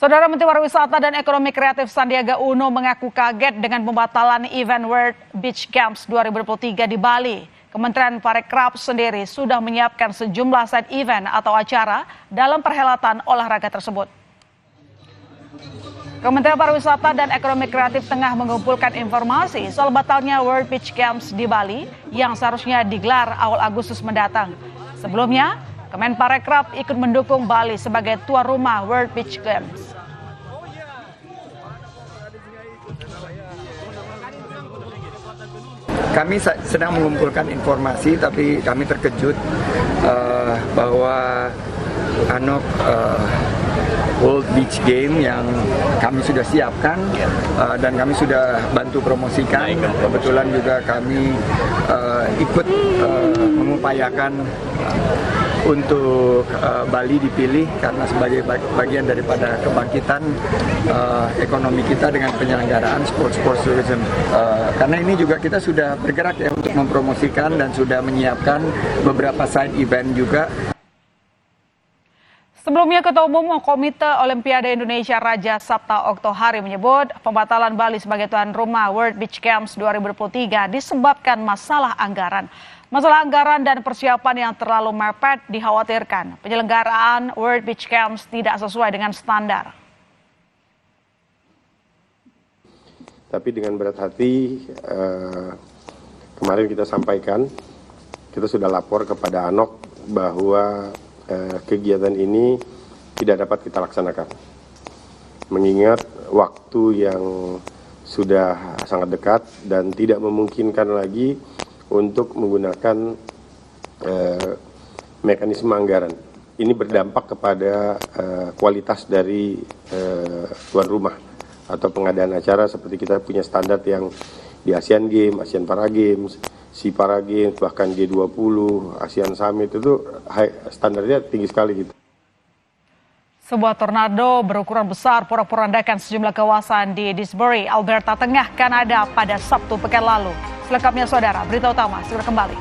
Saudara Menteri Pariwisata dan Ekonomi Kreatif Sandiaga Uno mengaku kaget dengan pembatalan event World Beach Games 2023 di Bali. Kementerian Parekraf sendiri sudah menyiapkan sejumlah side event atau acara dalam perhelatan olahraga tersebut. Kementerian Pariwisata dan Ekonomi Kreatif tengah mengumpulkan informasi soal batalnya World Beach Games di Bali yang seharusnya digelar awal Agustus mendatang. Sebelumnya, Kemenparekraf ikut mendukung Bali sebagai tuan rumah World Beach Games. Kami sedang mengumpulkan informasi, tapi kami terkejut bahwa World Beach Game yang kami sudah siapkan dan kami sudah bantu promosikan. Kebetulan juga kami ikut mengupayakan untuk Bali dipilih karena sebagai bagian daripada kebangkitan ekonomi kita dengan penyelenggaraan sports tourism. Karena ini juga kita sudah bergerak ya untuk mempromosikan dan sudah menyiapkan beberapa side event juga. Sebelumnya, Ketua Umum Komite Olimpiade Indonesia Raja Sabta Oktohari menyebut pembatalan Bali sebagai tuan rumah World Beach Games 2023 disebabkan masalah anggaran. Masalah anggaran dan persiapan yang terlalu mepet dikhawatirkan penyelenggaraan World Beach Games tidak sesuai dengan standar. Tapi dengan berat hati, kemarin kita sampaikan, kita sudah lapor kepada ANOK bahwa kegiatan ini tidak dapat kita laksanakan. Mengingat waktu yang sudah sangat dekat dan tidak memungkinkan lagi untuk menggunakan mekanisme anggaran. Ini berdampak kepada kualitas dari tuan rumah atau pengadaan acara, seperti kita punya standar yang di Asian Games, Asian Para Games, SEA Para Games, bahkan G20, ASEAN Summit itu standarnya tinggi sekali gitu. Sebuah tornado berukuran besar porak-porandakan sejumlah kawasan di Disbury, Alberta Tengah, Kanada pada Sabtu pekan lalu. Selengkapnya saudara, berita utama segera kembali.